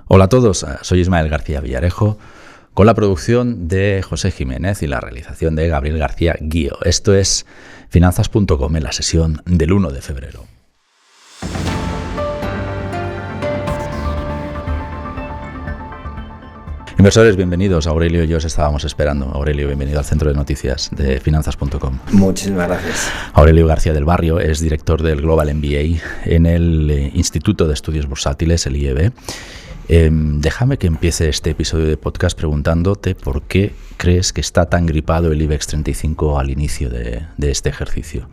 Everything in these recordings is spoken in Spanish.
Hola a todos, soy Ismael García Villarejo, con la producción de José Jiménez y la realización de Gabriel García Guío. Esto es Finanzas.com en la sesión del 1 de febrero. Inversores, bienvenidos. Aurelio y yo os estábamos esperando. Aurelio, bienvenido al centro de noticias de Finanzas.com. Muchísimas gracias. Aurelio García del Barrio es director del Global MBA en el Instituto de Estudios Bursátiles, el IEB. Déjame que empiece este episodio de podcast preguntándote por qué crees que está tan gripado el IBEX 35 al inicio de este ejercicio.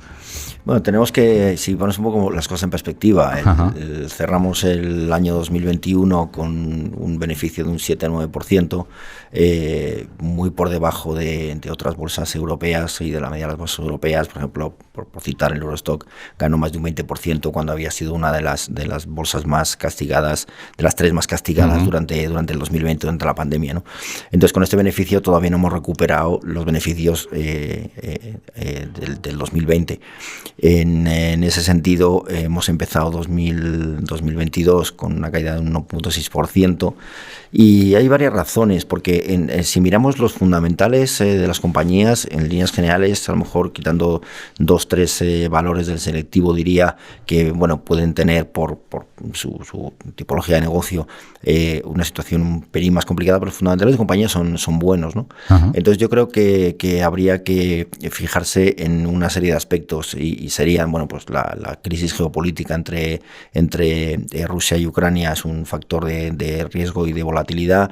Bueno, tenemos que, si ponemos un poco las cosas en perspectiva, cerramos el año 2021 con un beneficio de un 7-9%, muy por debajo de otras bolsas europeas y de la media de las bolsas europeas. Por ejemplo, por citar el Eurostock, ganó más de un 20% cuando había sido una de las bolsas más castigadas, de las tres más castigadas durante el 2020, durante la pandemia, ¿no? Entonces, con este beneficio todavía no hemos recuperado los beneficios del 2020. En ese sentido, hemos empezado 2022 con una caída de un 1.6%, y hay varias razones, porque si miramos los fundamentales de las compañías, en líneas generales, a lo mejor quitando 2-3 valores del selectivo, diría que pueden tener por su tipología de negocio una situación un pelín más complicada, pero los fundamentales de compañías son buenos, ¿no? Entonces yo creo que habría que fijarse en una serie de aspectos, y serían, pues la crisis geopolítica entre Rusia y Ucrania es un factor de riesgo y de volatilidad,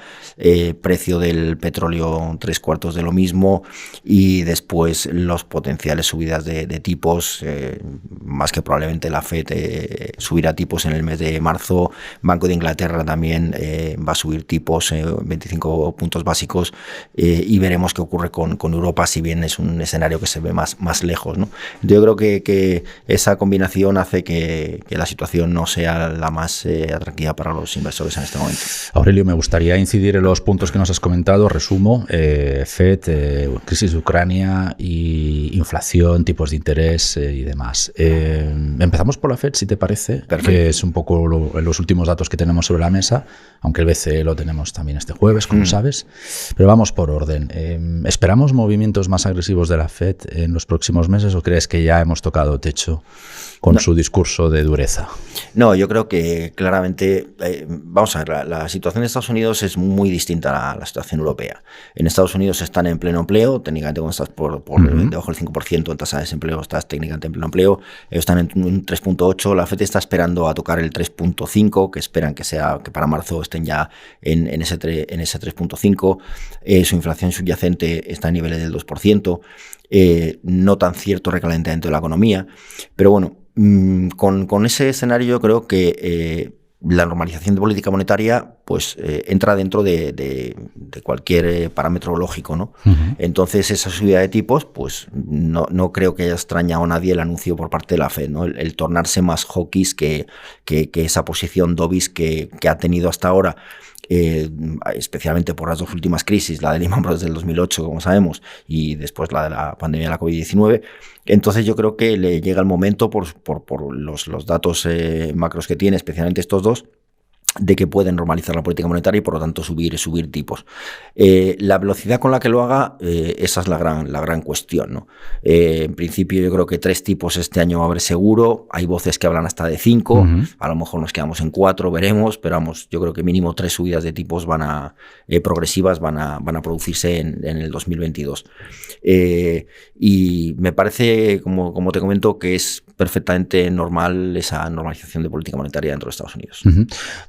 precio del petróleo 3/4 de lo mismo, y después los potenciales subidas de tipos, más que probablemente la FED subirá tipos en el mes de marzo. Banco de Inglaterra también va a subir tipos 25 puntos básicos, y veremos qué ocurre con Europa, si bien es un escenario que se ve más lejos, ¿no? Yo creo que esa combinación hace que la situación no sea la más atractiva para los inversores en este momento. Aurelio, me gustaría incidir en los puntos que nos has comentado. Resumo: FED, crisis de Ucrania y inflación, tipos de interés y demás. Empezamos por la FED, si te parece. Perfecto. Que es un poco los últimos datos que tenemos sobre la mesa, aunque el BCE lo tenemos también este jueves, como sabes. Pero vamos por orden. ¿Esperamos movimientos más agresivos de la FED en los próximos meses, o crees que ya hemos tocado techo con su discurso de dureza? No, yo creo que claramente, vamos a ver, la situación de Estados Unidos es muy distinta a la situación europea. En Estados Unidos están en pleno empleo, técnicamente cuando estás por debajo del 5% en tasa de desempleo, estás técnicamente en pleno empleo. Ellos están en un 3.8, la FED está esperando a tocar el 3.5, que esperan que para marzo estén ya en ese 3.5. Su inflación subyacente está a niveles del 2%. No tan cierto recalentamiento de la economía, pero con ese escenario yo creo que la normalización de política monetaria entra dentro de cualquier parámetro lógico, ¿no? Entonces esa subida de tipos, no creo que haya extrañado a nadie el anuncio por parte de la FED, ¿no? El tornarse más hawkish que esa posición dovish que ha tenido hasta ahora, especialmente por las dos últimas crisis, la de Lehman Brothers del 2008, como sabemos, y después la de la pandemia de la COVID-19. Entonces yo creo que le llega el momento, por los datos macros que tiene, especialmente estos dos, de que pueden normalizar la política monetaria y por lo tanto subir tipos. La velocidad con la que lo haga, esa es la gran cuestión, ¿no? En principio yo creo que 3 tipos este año va a haber seguro. Hay voces que hablan hasta de 5, a lo mejor nos quedamos en 4, veremos, pero yo creo que mínimo 3 subidas de tipos progresivas van a producirse en el 2022. Y me parece, como te comento, que es perfectamente normal esa normalización de política monetaria dentro de Estados Unidos.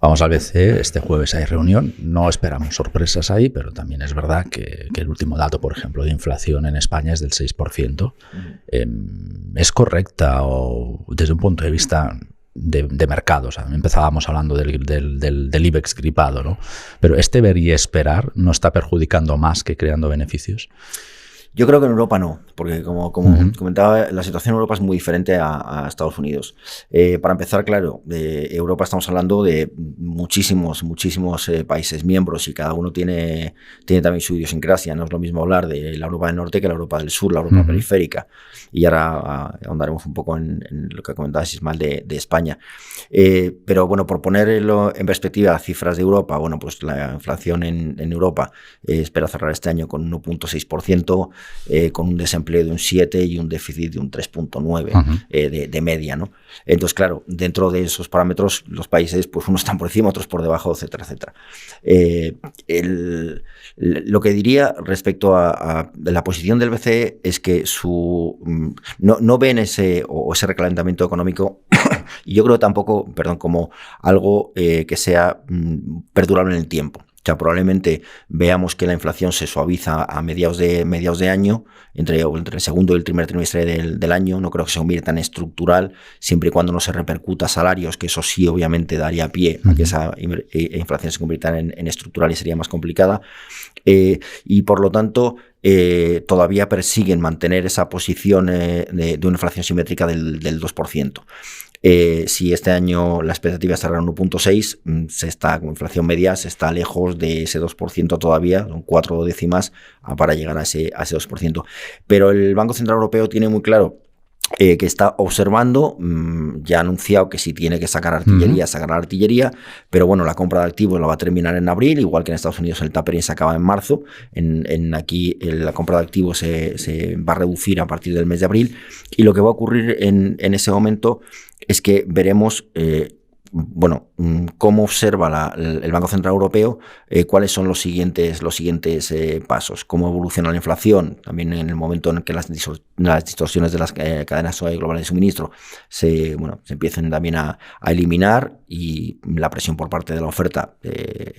Vamos al BCE, este jueves hay reunión, no esperamos sorpresas ahí, pero también es verdad que el último dato, por ejemplo, de inflación en España es del 6%. ¿Es correcta o desde un punto de vista de mercado? O sea, empezábamos hablando del IBEX gripado, ¿no? Pero este ver y esperar no está perjudicando más que creando beneficios. Yo creo que en Europa no, porque como comentaba, la situación en Europa es muy diferente a Estados Unidos. Para empezar, claro, de Europa estamos hablando de muchísimos países miembros y cada uno tiene también su idiosincrasia. No es lo mismo hablar de la Europa del Norte que la Europa del Sur, la Europa periférica. Y ahora ahondaremos un poco en lo que comentabas, Ismael, de España. Pero bueno, por ponerlo en perspectiva, cifras de Europa, bueno, pues la inflación en Europa espera cerrar este año con 1.6%, con un desempleo de un 7% y un déficit de un 3.9% de media, ¿no? Entonces, claro, dentro de esos parámetros, los países, pues unos están por encima, otros por debajo, etcétera, etcétera. Lo que diría respecto a la posición del BCE es que no ven ese recalentamiento económico y yo creo tampoco, como algo que sea perdurable en el tiempo. O sea, probablemente veamos que la inflación se suaviza a mediados de año, entre el segundo y el primer trimestre del año. No creo que se convierta en estructural, siempre y cuando no se repercuta a salarios, que eso sí obviamente daría pie a que esa inflación se convierta en estructural y sería más complicada. Y por lo tanto, todavía persiguen mantener esa posición de una inflación simétrica del 2%. Si este año la expectativa es cerrar 1.6, como inflación media, se está lejos de ese 2% todavía, son 4 décimas para llegar a ese 2%. Pero el Banco Central Europeo tiene muy claro que está observando, ya ha anunciado que si tiene que sacar artillería, sacará artillería, pero bueno, la compra de activos la va a terminar en abril, igual que en Estados Unidos el tapering se acaba en marzo, aquí la compra de activos se va a reducir a partir del mes de abril, y lo que va a ocurrir en ese momento es que veremos cómo observa el Banco Central Europeo, cuáles son los siguientes pasos, cómo evoluciona la inflación, también en el momento en que las distorsiones de las cadenas globales de suministro se empiecen también a eliminar y la presión por parte de la oferta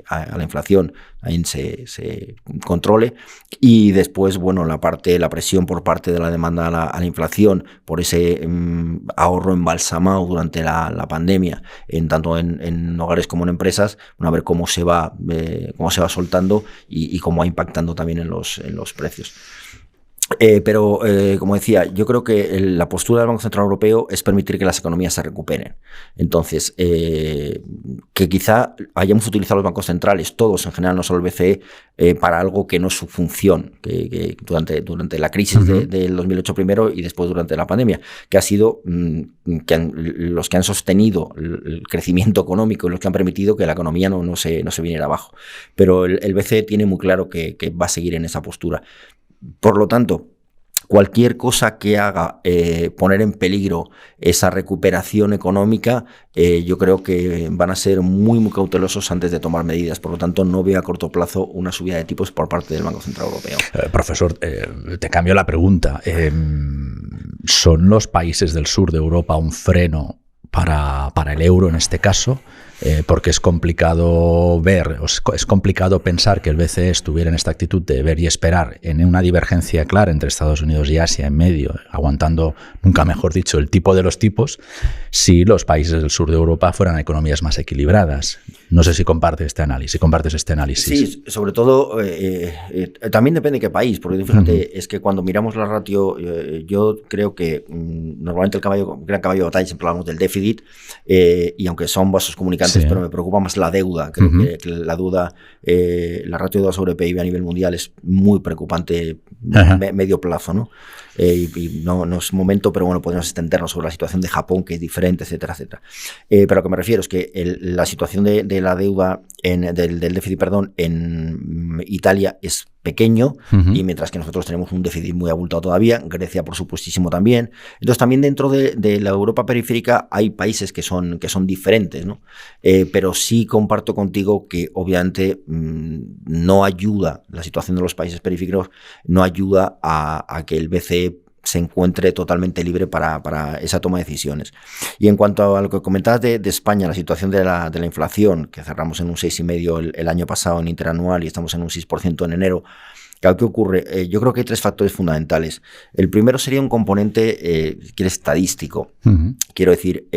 a la inflación también se controle, y después la presión por parte de la demanda a la inflación por ese ahorro embalsamado durante la pandemia, tanto en hogares como en empresas, a ver cómo se va soltando y cómo va impactando también en los precios. Pero, como decía, yo creo que la postura del Banco Central Europeo es permitir que las economías se recuperen. Entonces, que quizá hayamos utilizado los bancos centrales, todos en general, no solo el BCE, para algo que no es su función, que durante la crisis del 2008 primero y después durante la pandemia, que ha sido los que han sostenido el crecimiento económico y los que han permitido que la economía no se viniera abajo. Pero el BCE tiene muy claro que va a seguir en esa postura. Por lo tanto, cualquier cosa que haga poner en peligro esa recuperación económica, yo creo que van a ser muy, muy cautelosos antes de tomar medidas. Por lo tanto, no veo a corto plazo una subida de tipos por parte del Banco Central Europeo. Profesor, te cambio la pregunta. ¿Son los países del sur de Europa un freno para el euro en este caso? Porque es complicado es complicado pensar que el BCE estuviera en esta actitud de ver y esperar, en una divergencia clara entre Estados Unidos y Asia en medio, aguantando, nunca mejor dicho, el tipo de los tipos, si los países del sur de Europa fueran economías más equilibradas. No sé si compartes este análisis. Sí, sobre todo, también depende de qué país, porque fíjate, es que cuando miramos la ratio, yo creo que normalmente el gran caballo de batalla siempre hablamos del déficit, y aunque son vasos comunicantes, pero me preocupa más la deuda. Creo que la deuda, la ratio de deuda sobre PIB a nivel mundial es muy preocupante medio plazo, ¿no? Y no es momento, pero bueno, podemos extendernos sobre la situación de Japón, que es diferente, etcétera, etcétera. Pero a lo que me refiero es que la situación de la deuda, del déficit, en Italia es pequeño, y mientras que nosotros tenemos un déficit muy abultado todavía, Grecia por supuestísimo también. Entonces también dentro de la Europa periférica hay países que son diferentes, ¿no? Pero sí comparto contigo que obviamente no ayuda, la situación de los países periféricos no ayuda a que el BCE se encuentre totalmente libre para esa toma de decisiones. Y en cuanto a lo que comentabas de España, la situación de la inflación, que cerramos en un 6,5% el año pasado en interanual y estamos en un 6% en enero, ¿qué ocurre? Yo creo que hay 3 factores fundamentales. El primero sería un componente que es estadístico. Quiero decir,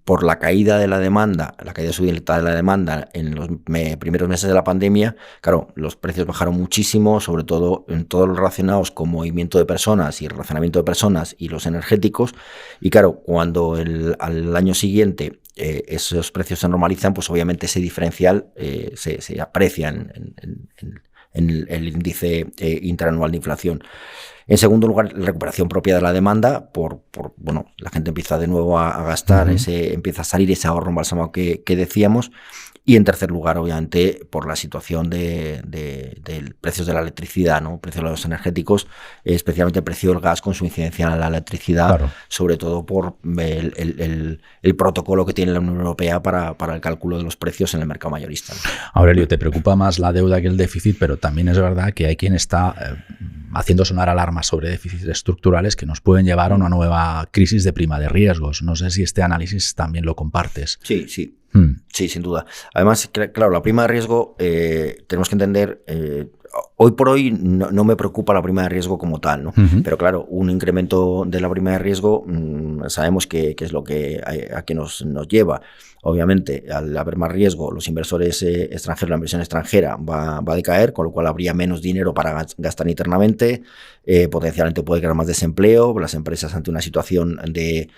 por la caída de la demanda, la caída súbita de la demanda en los primeros meses de la pandemia, claro, los precios bajaron muchísimo, sobre todo en todos los relacionados con movimiento de personas y relacionamiento de personas y los energéticos. Y claro, cuando al año siguiente esos precios se normalizan, pues obviamente ese diferencial se aprecia en el índice interanual de inflación. En segundo lugar, la recuperación propia de la demanda, bueno, la gente empieza de nuevo a gastar, empieza a salir ese ahorro embalsamado que decíamos. Y en tercer lugar, obviamente, por la situación de precios de la electricidad, ¿no? Precios de los energéticos, especialmente el precio del gas con su incidencia en la electricidad, claro, sobre todo por el protocolo que tiene la Unión Europea para el cálculo de los precios en el mercado mayorista, ¿no? Aurelio, te preocupa más la deuda que el déficit, pero también es verdad que hay quien está haciendo sonar alarmas sobre déficits estructurales que nos pueden llevar a una nueva crisis de prima de riesgos. No sé si este análisis también lo compartes. Sí. Sí, sin duda. Además, claro, la prima de riesgo, tenemos que entender, hoy por hoy no me preocupa la prima de riesgo como tal, ¿no? Pero claro, un incremento de la prima de riesgo sabemos que es lo que a que nos lleva. Obviamente, al haber más riesgo, los inversores extranjeros, la inversión extranjera va a decaer, con lo cual habría menos dinero para gastar internamente, potencialmente puede crear más desempleo, las empresas ante una situación de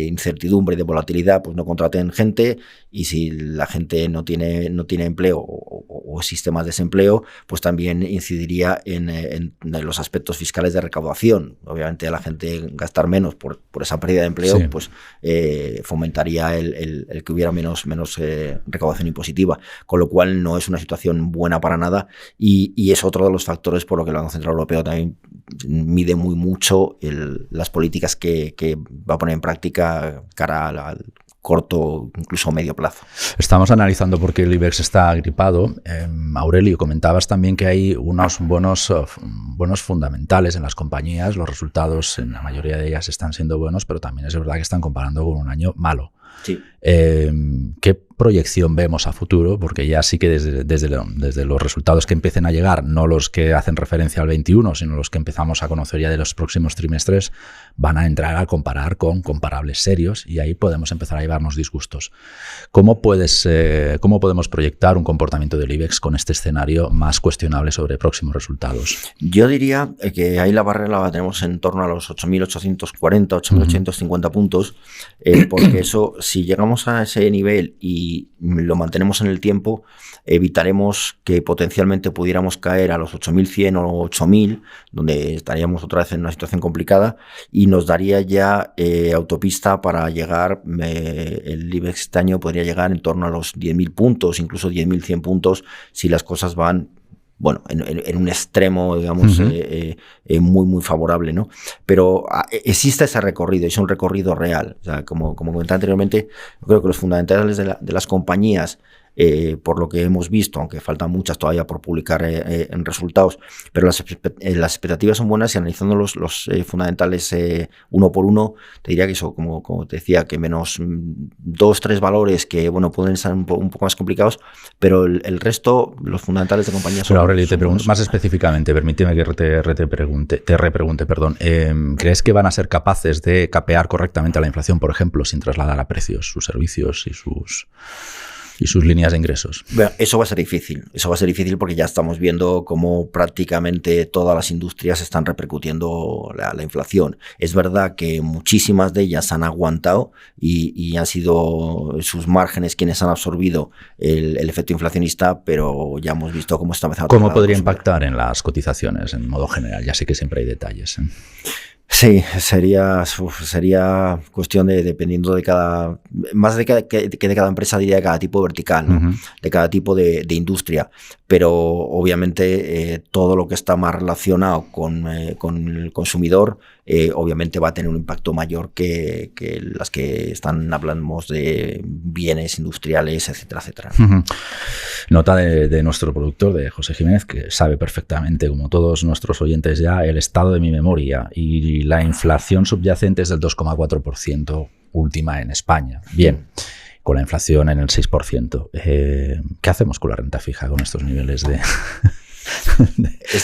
incertidumbre y de volatilidad, pues no contraten gente, y si la gente no tiene empleo o existe más desempleo, pues también incidiría en los aspectos fiscales de recaudación. Obviamente a la gente gastar menos por esa pérdida de empleo, sí, pues fomentaría el que hubiera menos recaudación impositiva, con lo cual no es una situación buena para nada, y es otro de los factores por lo que el Banco Central Europeo también mide muy mucho las políticas que va a poner en práctica cara al corto, incluso medio plazo. Estamos analizando por qué el IBEX está agripado. Aurelio, comentabas también que hay unos buenos fundamentales en las compañías, los resultados en la mayoría de ellas están siendo buenos, pero también es verdad que están comparando con un año malo. Sí. ¿Qué proyección vemos a futuro? Porque ya sí que desde los resultados que empiecen a llegar, no los que hacen referencia al 21, sino los que empezamos a conocer ya de los próximos trimestres, van a entrar a comparar con comparables serios, y ahí podemos empezar a llevarnos disgustos. ¿Cómo podemos proyectar un comportamiento del IBEX con este escenario más cuestionable sobre próximos resultados? Yo diría que ahí la barrera la tenemos en torno a los 8.840, 8.850 puntos, porque eso, si llegamos a ese nivel y lo mantenemos en el tiempo, evitaremos que potencialmente pudiéramos caer a los 8.100 o 8.000, donde estaríamos otra vez en una situación complicada, y nos daría ya autopista para llegar, el IBEX este año podría llegar en torno a los 10.000 puntos, incluso 10.100 puntos, si las cosas van, bueno, en un extremo, digamos, muy favorable, ¿no? Pero existe ese recorrido, es un recorrido real. O sea, como comentaba anteriormente, yo creo que los fundamentales de las compañías, por lo que hemos visto, aunque faltan muchas todavía por publicar en resultados, pero las expectativas son buenas, y analizando los fundamentales uno por uno, te diría que eso, como te decía, que menos 2-3 valores que, bueno, pueden ser un poco más complicados, pero el resto, los fundamentales de compañías son... Pero Aurelio, te pregunto más específicamente, permíteme que te repregunte, ¿crees que van a ser capaces de capear correctamente a la inflación, por ejemplo, sin trasladar a precios sus servicios y sus líneas de ingresos? Bueno, eso va a ser difícil porque ya estamos viendo cómo prácticamente todas las industrias están repercutiendo la inflación. Es verdad que muchísimas de ellas han aguantado y han sido sus márgenes quienes han absorbido el efecto inflacionista, pero ya hemos visto cómo está empezando. ¿Cómo podría impactar en las cotizaciones en modo general? Ya sé que siempre hay detalles, ¿eh? Sí, sería cuestión de, dependiendo de cada, más de cada empresa, diría de cada tipo vertical, ¿no? De cada tipo de industria, pero obviamente todo lo que está más relacionado con el consumidor, obviamente va a tener un impacto mayor que las que hablamos de bienes industriales, etcétera, etcétera. Nota de nuestro productor, de José Jiménez, que sabe perfectamente, como todos nuestros oyentes ya, el estado de mi memoria, y la inflación subyacente es del 2,4% última en España. Bien, con la inflación en el 6%. ¿Qué hacemos con la renta fija con estos niveles de...?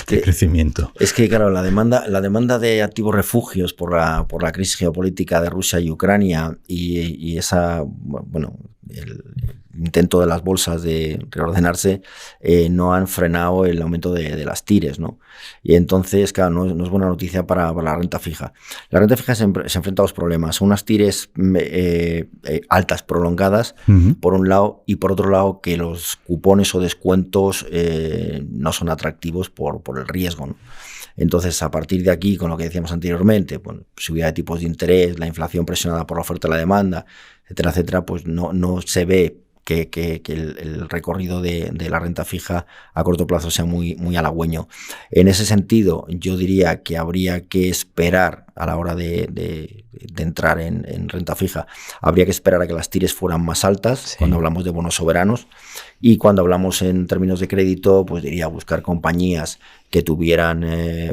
de crecimiento. Es que, claro, la demanda de activos refugios por la crisis geopolítica de Rusia y Ucrania y esa, bueno, el intento de las bolsas de reordenarse no han frenado el aumento de las tires, ¿no? Y entonces, claro, no es buena noticia para la renta fija. La renta fija se enfrenta a dos problemas. Son unas tires altas, prolongadas, por un lado, y por otro lado, que los cupones o descuentos no son atractivos por el riesgo, ¿no? Entonces, a partir de aquí, con lo que decíamos anteriormente, bueno, subida de tipos de interés, la inflación presionada por la oferta y la demanda, etcétera, etcétera, pues no se ve que el recorrido de la renta fija a corto plazo sea muy halagüeño. En ese sentido, yo diría que habría que esperar a la hora de entrar en renta fija, habría que esperar a que las tires fueran más altas, sí, cuando hablamos de bonos soberanos, y cuando hablamos en términos de crédito, pues diría buscar compañías que tuvieran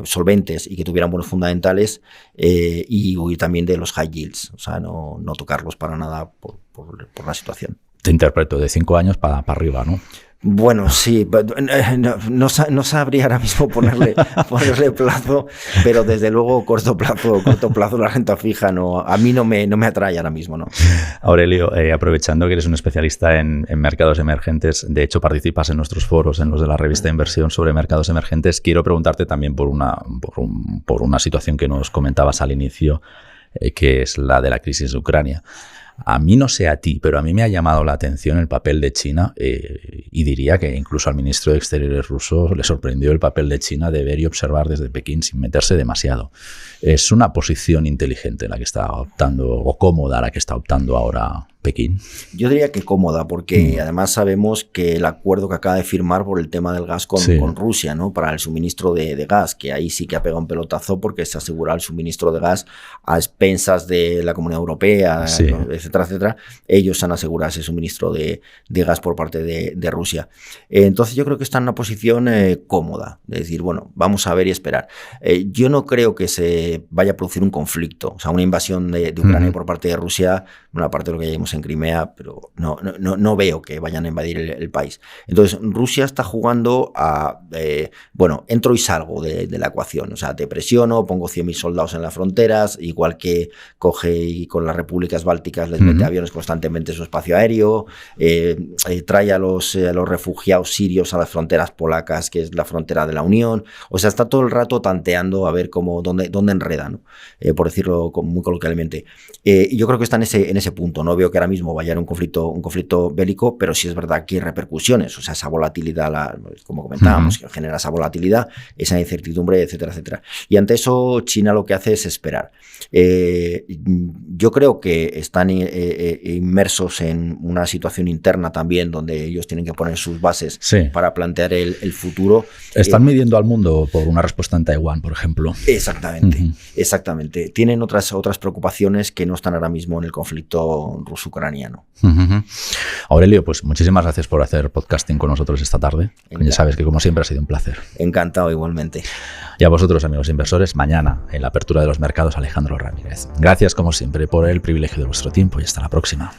solventes y que tuvieran buenos fundamentales, y huir también de los high yields, o sea, no tocarlos para nada por la situación. Te interpreto, de 5 años para arriba, ¿no? Bueno, sí, no sabría ahora mismo ponerle plazo, pero desde luego corto plazo la renta fija a mí no me atrae ahora mismo, ¿no? Aurelio, aprovechando que eres un especialista en mercados emergentes, de hecho participas en nuestros foros, en los de la revista Inversión sobre mercados emergentes, quiero preguntarte también por una situación que nos comentabas al inicio, que es la de la crisis de Ucrania. A mí, no sé a ti, pero a mí me ha llamado la atención el papel de China, y diría que incluso al ministro de Exteriores ruso le sorprendió el papel de China de ver y observar desde Pekín sin meterse demasiado. ¿Es una posición inteligente la que está optando, o cómoda la que está optando ahora Pekín? Yo diría que cómoda, porque además sabemos que el acuerdo que acaba de firmar por el tema del gas con Rusia, ¿no? Para el suministro de gas, que ahí sí que ha pegado un pelotazo porque se asegura el suministro de gas a expensas de la Comunidad Europea, sí, etcétera, etcétera. Ellos han asegurado ese suministro de gas por parte de Rusia. Entonces yo creo que está en una posición cómoda, de decir, bueno, vamos a ver y esperar. Yo no creo que se vaya a producir un conflicto, o sea, una invasión de Ucrania por parte de Rusia, una parte de lo que ya vimos en Crimea, pero no veo que vayan a invadir el país. Entonces, Rusia está jugando a, bueno, entro y salgo de la ecuación, o sea, te presiono, pongo 100.000 soldados en las fronteras, igual que coge y con las repúblicas bálticas les mete aviones constantemente en su espacio aéreo, trae a los refugiados sirios a las fronteras polacas, que es la frontera de la Unión, o sea, está todo el rato tanteando a ver dónde enreda, ¿no? Por decirlo muy coloquialmente. Yo creo que está en ese punto, no veo que ahora mismo vaya a un conflicto bélico, pero sí es verdad que hay repercusiones, o sea, esa volatilidad, como comentábamos, que genera esa volatilidad, esa incertidumbre, etcétera, etcétera. Y ante eso, China lo que hace es esperar. Yo creo que están inmersos en una situación interna también, donde ellos tienen que poner sus bases para plantear el futuro. Están midiendo al mundo por una respuesta en Taiwán, por ejemplo. Exactamente, exactamente. Tienen otras preocupaciones que no están ahora mismo en el conflicto ruso-ucraniano. Aurelio, pues muchísimas gracias por hacer podcasting con nosotros esta tarde. Ya sabes que como siempre ha sido un placer. Encantado igualmente. Y a vosotros, amigos inversores, mañana en la apertura de los mercados, Alejandro Ramírez. Gracias como siempre por el privilegio de vuestro tiempo y hasta la próxima.